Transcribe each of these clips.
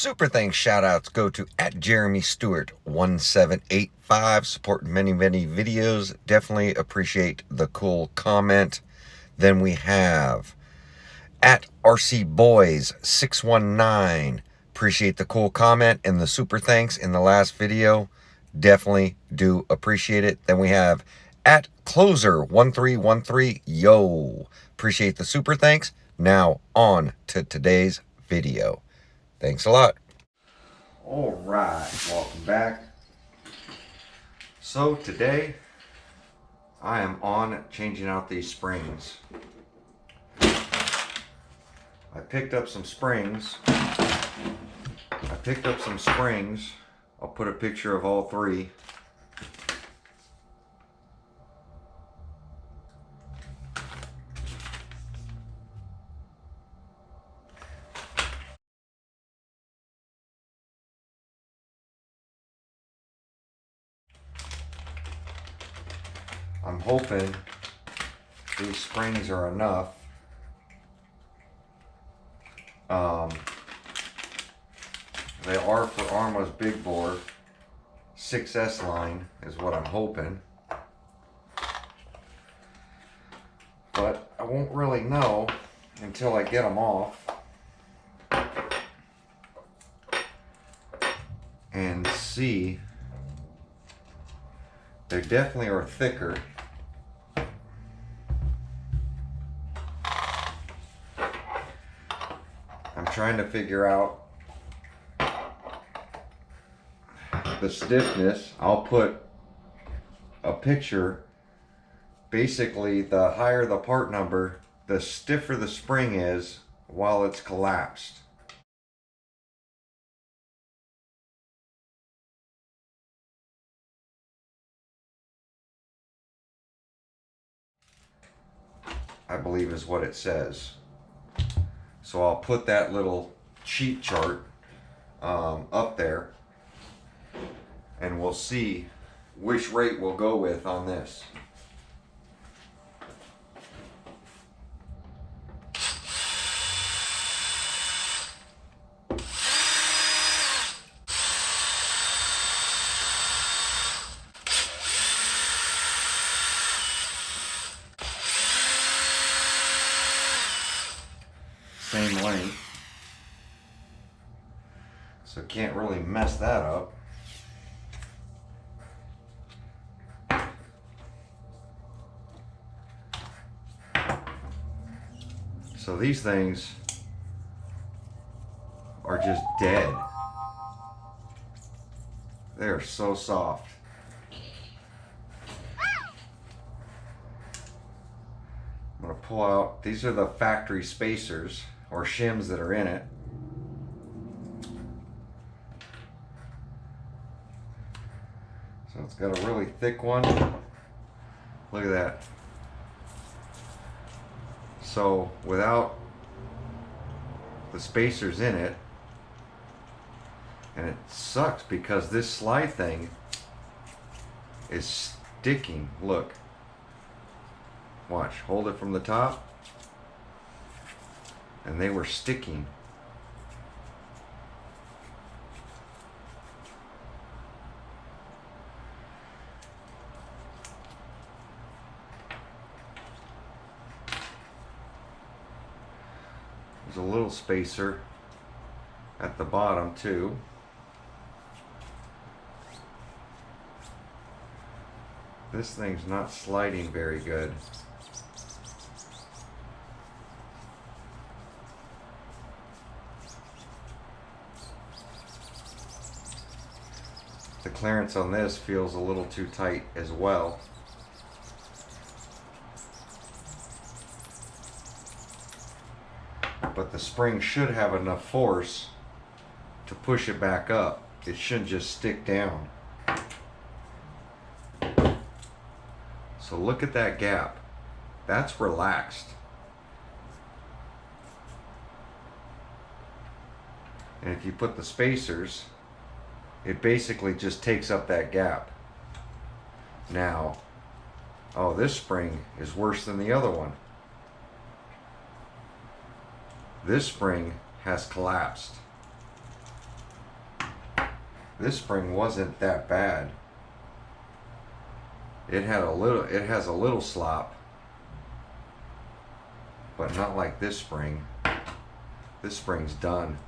Super thanks shout outs go to @JeremyStewart1785, supporting many videos. Definitely appreciate the cool comment. Then we have @RCBoys619. Appreciate the cool comment and the super thanks in the last video. Definitely do appreciate it. Then we have @Closer1313. Yo, appreciate the super thanks. Now on to today's video. Thanks a lot. All right, welcome back. So today I am on changing out these springs. I picked up some springs. I'll put a picture of all three. I'm hoping these springs are enough. They are for Arrma's big bore 6S line is what I'm hoping. But I won't really know until I get them off and see. They definitely are thicker. I'm trying to figure out the stiffness. I'll put a picture. Basically, the higher the part number, the stiffer the spring is while it's collapsed. I believe is what it says. So I'll put that little cheat chart up there, and we'll see which rate we'll go with on this. Same length, so can't really mess that up. So these things are just dead. They're so soft. I'm going to pull out, these are the factory spacers or shims that are in it. So it's got a really thick one. Look at that. So without the spacers in it, and it sucks because this slide thing is sticking. Look. Watch, hold it from the top. And they were sticking. There's a little spacer at the bottom too. This thing's not sliding very good. The clearance on this feels a little too tight as well. But the spring should have enough force to push it back up. It shouldn't just stick down. So look at that gap. That's relaxed. And if you put the spacers, it basically just takes up that gap. Now, oh, this spring is worse than the other one. This spring has collapsed. This spring wasn't that bad. It has a little slop, but not like this spring. This spring's done.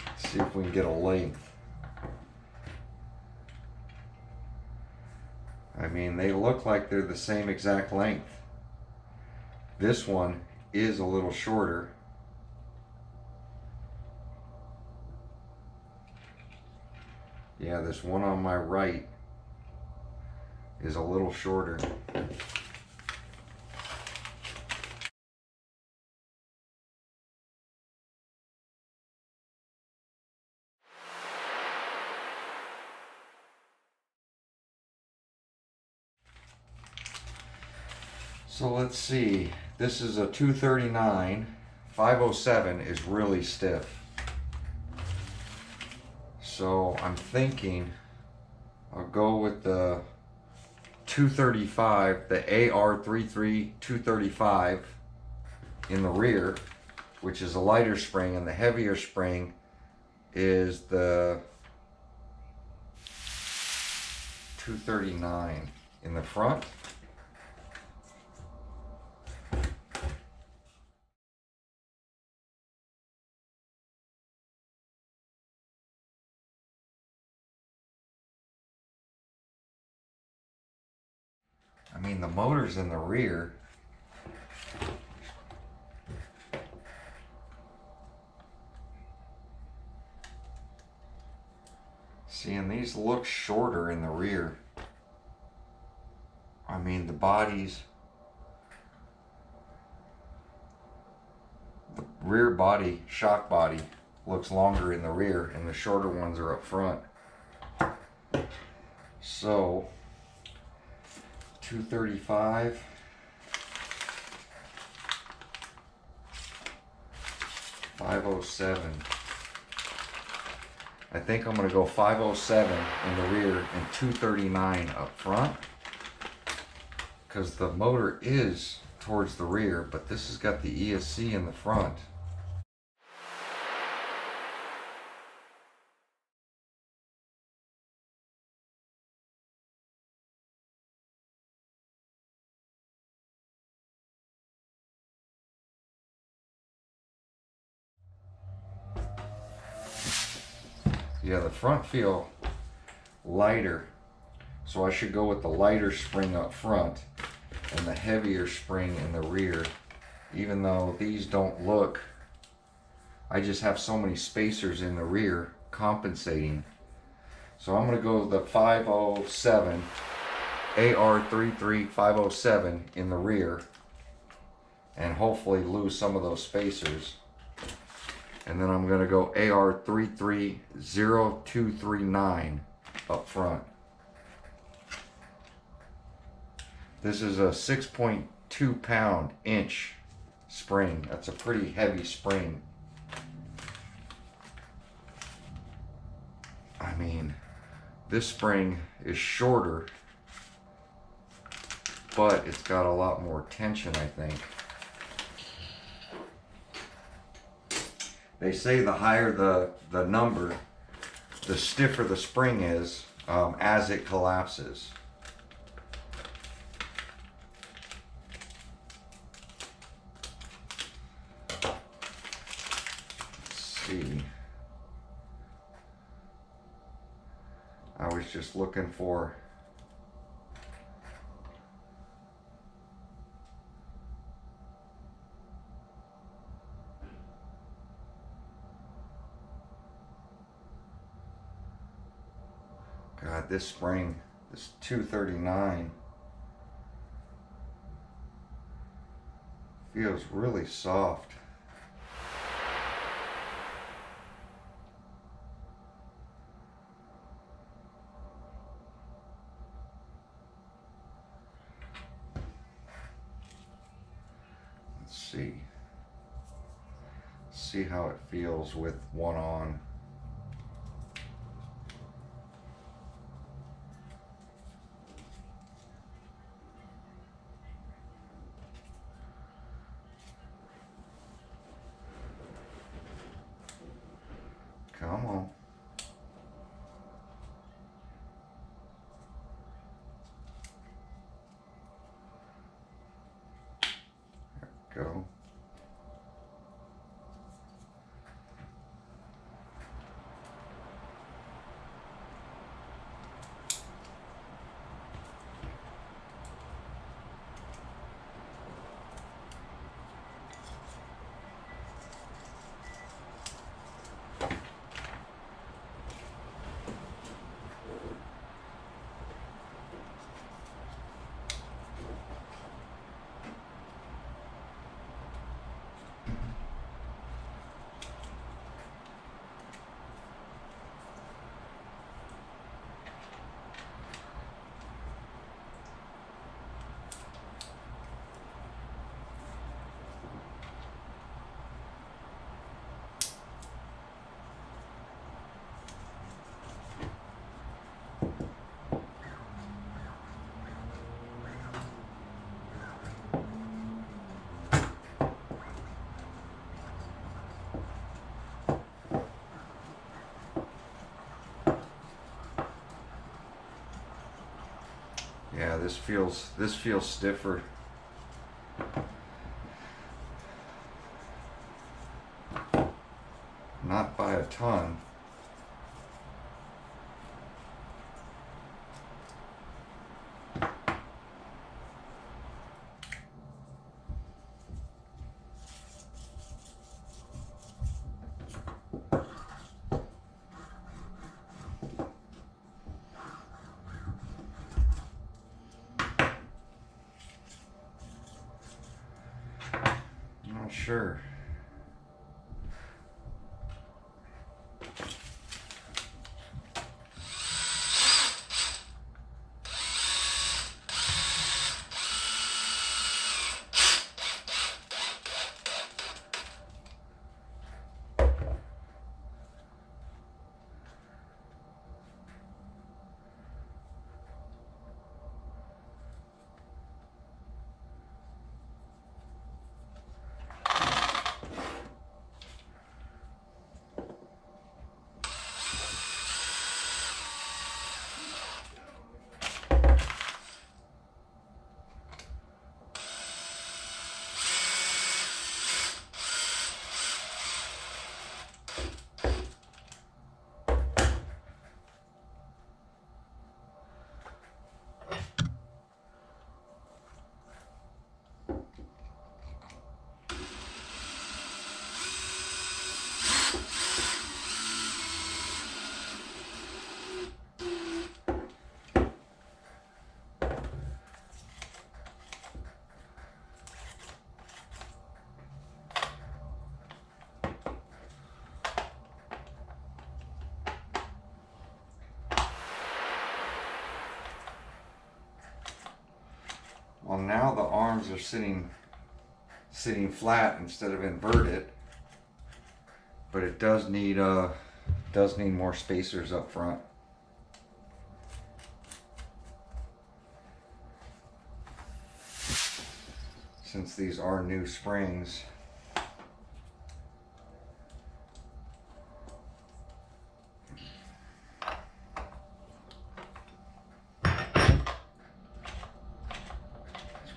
Let's see if we can get a length. I mean, they look like they're the same exact length. This one is a little shorter. Yeah, this one on my right is a little shorter. So let's see. This is a 239. 507 is really stiff. So I'm thinking I'll go with the 235, the AR33 235 in the rear, which is a lighter spring, and the heavier spring is the 239 in the front. I mean, the motor's in the rear. See, and these look shorter in the rear. I mean, the rear body, shock body, looks longer in the rear, and the shorter ones are up front. So 235, 507. I think I'm going to go 507 in the rear and 239 up front, because the motor is towards the rear, but this has got the ESC in the front. Yeah, the front feel lighter, so I should go with the lighter spring up front and the heavier spring in the rear, even though these don't look, I just have so many spacers in the rear compensating. So I'm going to go with the 507, AR33 507 in the rear, and hopefully lose some of those spacers. And then I'm going to go AR330239 up front. This is a 6.2 pound inch spring. That's a pretty heavy spring. I mean, this spring is shorter, but it's got a lot more tension, I think. They say the higher the number, the stiffer the spring is as it collapses. Let's see. I was just looking for God, this spring, this 239 feels really soft. Let's see how it feels with one on. Come Come on. There we go. Yeah, this feels stiffer. Not by a ton. Not sure. Well, now the arms are sitting flat instead of inverted, but it does need more spacers up front. Since these are new springs.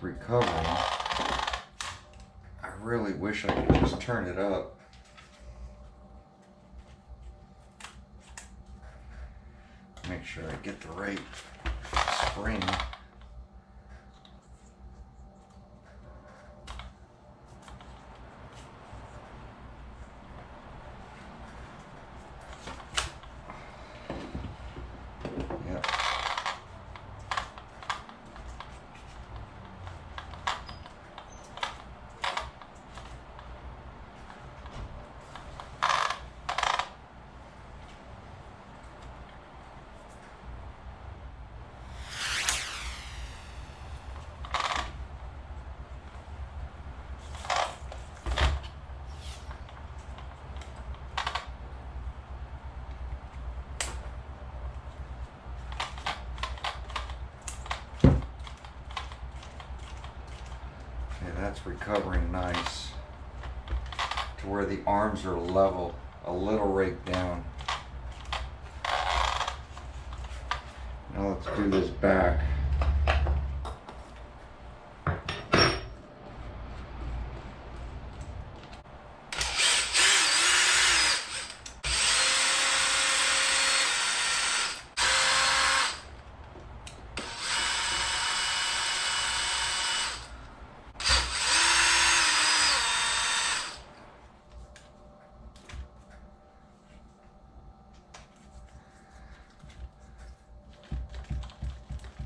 Recovering. I really wish I could just turn it up. Make sure I get the right spring. Yep. That's recovering nice to where the arms are level, a little raked down. Now let's do this back.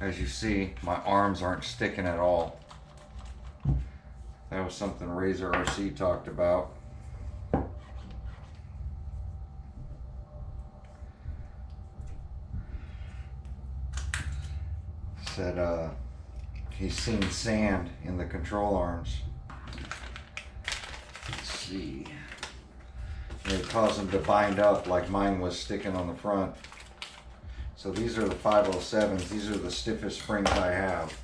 As you see, my arms aren't sticking at all. That was something Razor RC talked about. Said he's seen sand in the control arms. Let's see. And it caused them to bind up like mine was sticking on the front. So these are the 507s. These are the stiffest springs I have.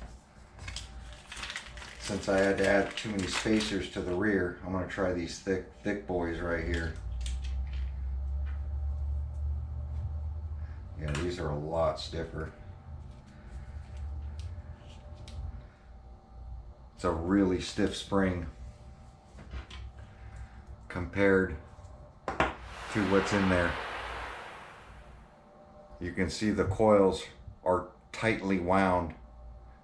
Since I had to add too many spacers to the rear, I'm going to try these thick boys right here. Yeah, these are a lot stiffer. It's a really stiff spring compared to what's in there. You can see the coils are tightly wound.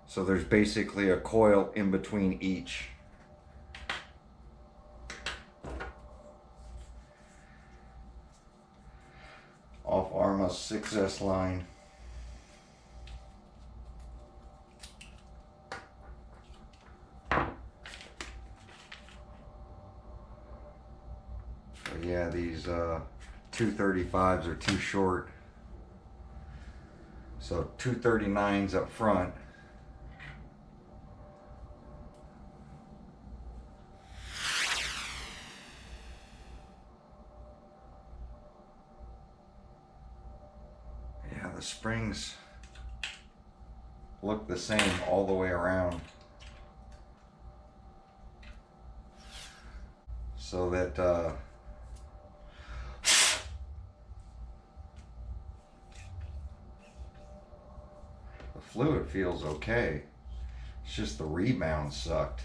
So there's basically a coil in between each. Off Arrma's 6S line. So yeah, these 235s are too short. So 239s up front. Yeah, the springs look the same all the way around. So that the fluid feels okay. It's just the rebound sucked.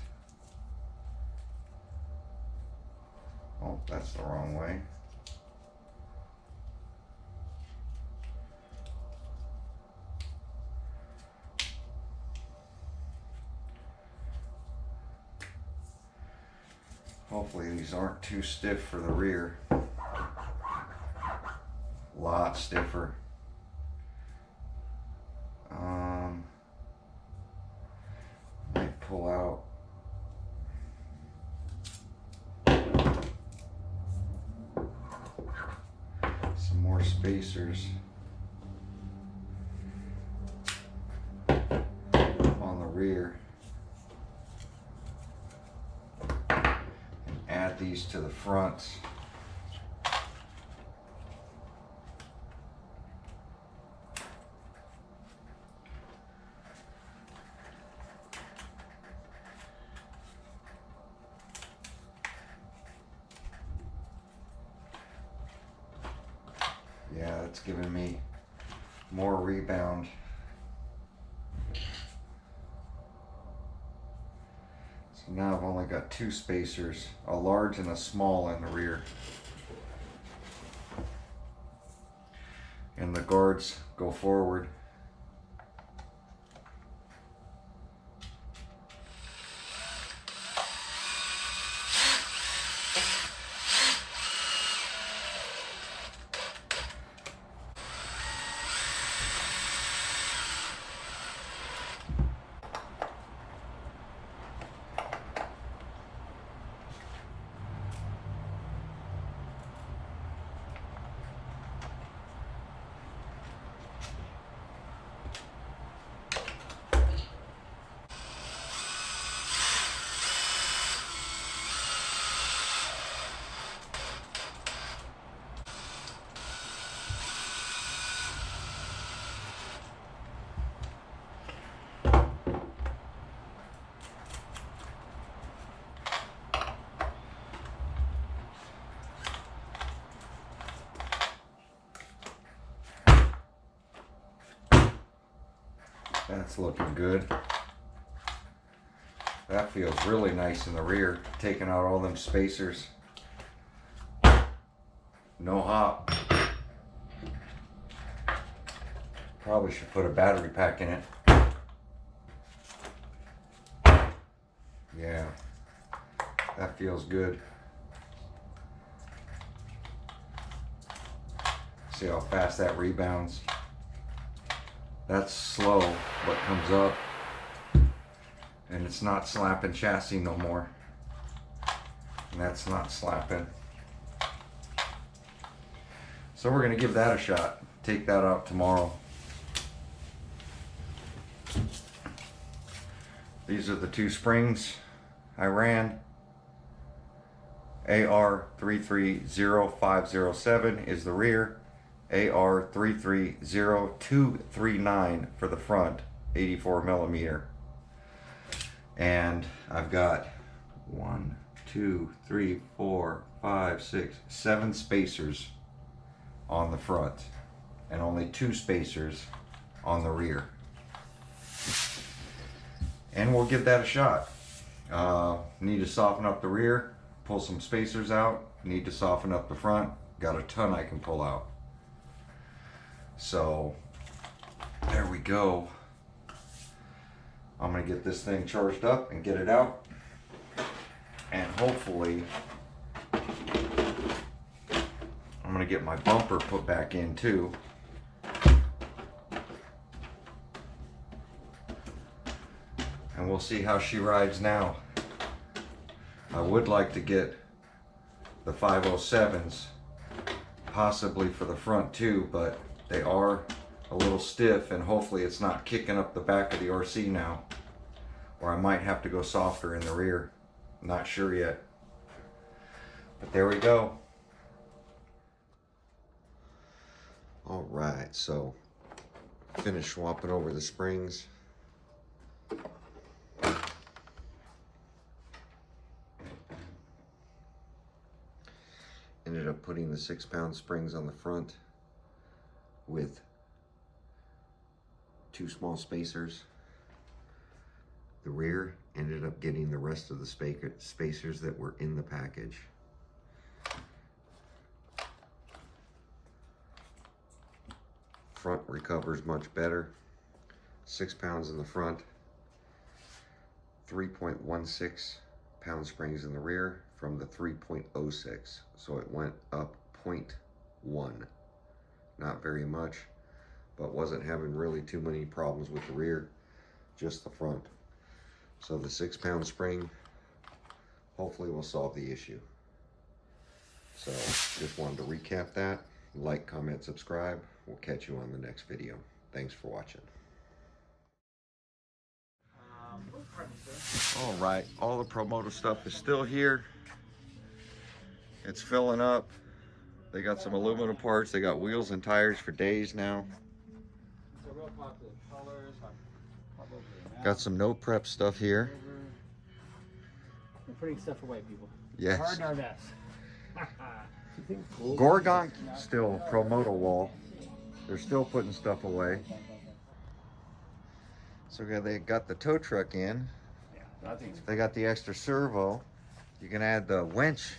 Oh, that's the wrong way. Hopefully these aren't too stiff for the rear. A lot stiffer. Might pull out. Some more spacers on the rear. Add these to the front. Yeah, it's giving me more rebound. So now I've only got two spacers, a large and a small in the rear. And the guards go forward. That's looking good. That feels really nice in the rear, taking out all them spacers. No hop. Probably should put a battery pack in it. Yeah, that feels good. See how fast that rebounds. That's slow, but comes up. And it's not slapping chassis no more. And that's not slapping. So we're gonna give that a shot. Take that out tomorrow. These are the two springs I ran. AR330507 is the rear. AR330239 for the front, 84 millimeter. And I've got 1, 2, 3, 4, 5, 6, 7 spacers on the front and only 2 spacers on the rear. And we'll give that a shot. Need to soften up the rear, pull some spacers out, need to soften up the front, got a ton I can pull out. So there we go. I'm gonna get this thing charged up and get it out, and hopefully I'm gonna get my bumper put back in too. And we'll see how she rides now. I would like to get the 507s possibly for the front too, but they are a little stiff, and hopefully it's not kicking up the back of the RC now, or I might have to go softer in the rear. Not sure yet, but there we go. All right, so finished swapping over the springs. Ended up putting the 6-pound springs on the front with 2 small spacers. The rear ended up getting the rest of the spacers that were in the package. Front recovers much better. 6 pounds in the front, 3.16 pound springs in the rear from the 3.06. So it went up 0.1. Not very much, but wasn't having really too many problems with the rear, just the front. So the 6-pound spring hopefully will solve the issue. So just wanted to recap that. Like, comment, subscribe. We'll catch you on the next video. Thanks for watching. All right, all the Promoto stuff is still here. It's filling up. They got some aluminum parts. They got wheels and tires for days now. Got some no prep stuff here. We're putting stuff away, people. Yes. Hard in our mess. Gorgon still Promoto wall. They're still putting stuff away. So they got the tow truck in. They got the extra servo. You can add the winch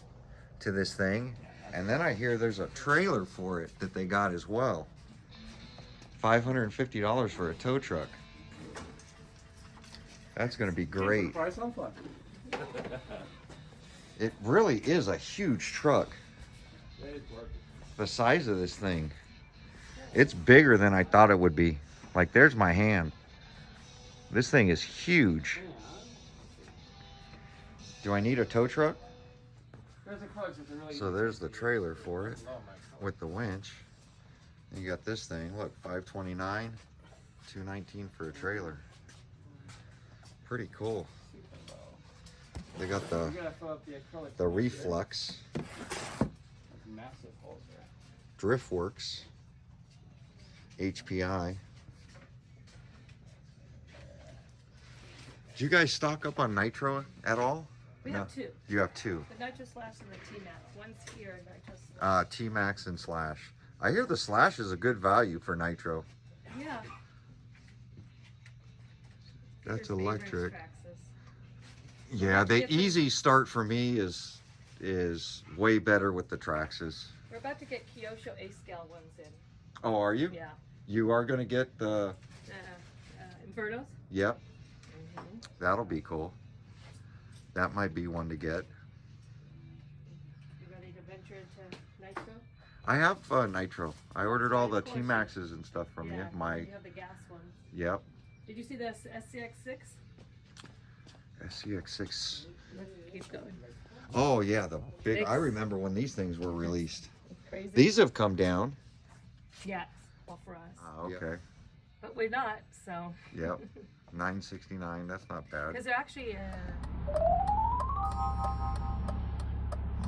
to this thing. And then I hear there's a trailer for it that they got as well. $550 for a tow truck. That's gonna be great. It really is a huge truck. The size of this thing. It's bigger than I thought it would be. Like, there's my hand. This thing is huge. Do I need a tow truck? So there's the trailer for it with the winch. You got this thing, look, $529, $219 for a trailer. Pretty cool. They got the Reflux, Driftworks, HPI. Do you guys stock up on nitro at all? We have 2. You have 2. The Nitro Slash and the T-Max. One's here and Nitro Slash. T-Max and Slash. I hear the Slash is a good value for nitro. Yeah. That's Your favorite electric. Traxxas. Yeah, the Different- easy start for me is way better with the Traxxas. We're about to get Kyosho A-scale ones in. Oh, are you? Yeah. You are gonna get the. Infernos. Yep, Mm-hmm. that'll be cool. That might be one to get. You ready to venture into Nitro? I have Nitro. I ordered all the Of course. T-Maxes and stuff from Yeah, you. My you have the gas ones. Yep. Did you see the SCX6? SCX6. Keep going. Oh yeah, the big. Six. I remember when these things were released. Crazy. These have come down. Yeah, well for us. Oh, okay. But we're not, so. Yep. 969. That's not bad. Because they're actually.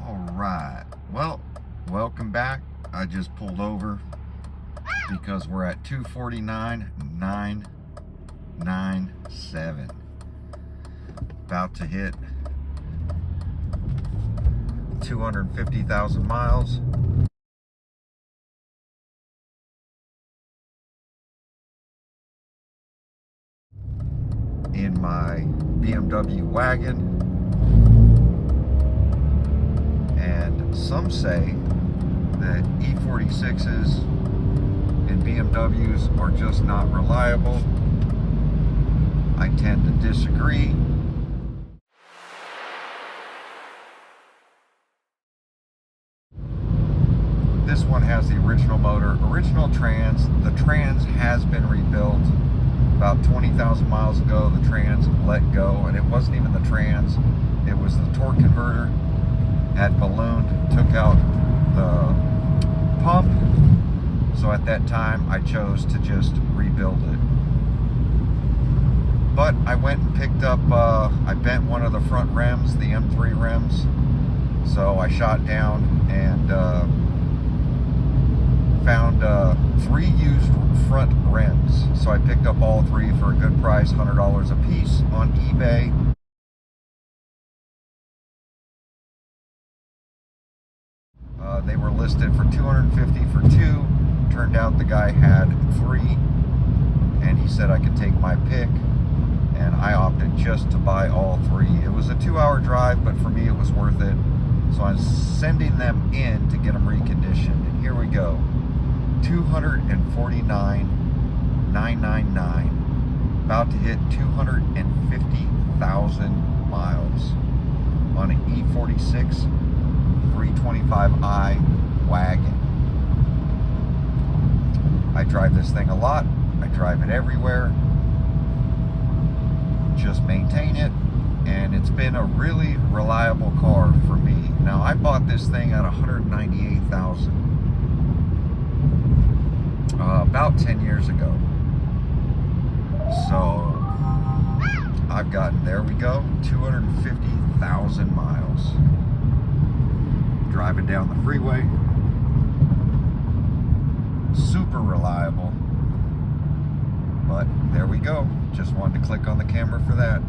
All right. Well, welcome back. I just pulled over because we're at 249,997. About to hit 250,000 miles. In my BMW wagon. And some say that E46s and BMWs are just not reliable. I tend to disagree. This one has the original motor, original trans. The trans has been rebuilt. About 20,000 miles ago, the trans let go, and it wasn't even the trans, it was the torque converter. Had ballooned, took out the pump, so at that time I chose to just rebuild it. But I went and picked up, I bent one of the front rims, the M3 rims, so I shot down and found 3 used front rims. So I picked up all 3 for a good price, $100 a piece on eBay. They were listed for $250 for 2. Turned out the guy had 3, and he said I could take my pick, and I opted just to buy all 3. It was a 2-hour drive, but for me it was worth it. So I'm sending them in to get them reconditioned, and here we go. 249,999. About to hit 250,000 miles on an E46 325i wagon. I drive this thing a lot. I drive it everywhere. Just maintain it, and it's been a really reliable car for me. Now, I bought this thing at $198,000 about 10 years ago. So I've gotten, there we go, 250,000 miles. Driving down the freeway. Super reliable. But there we go. Just wanted to click on the camera for that.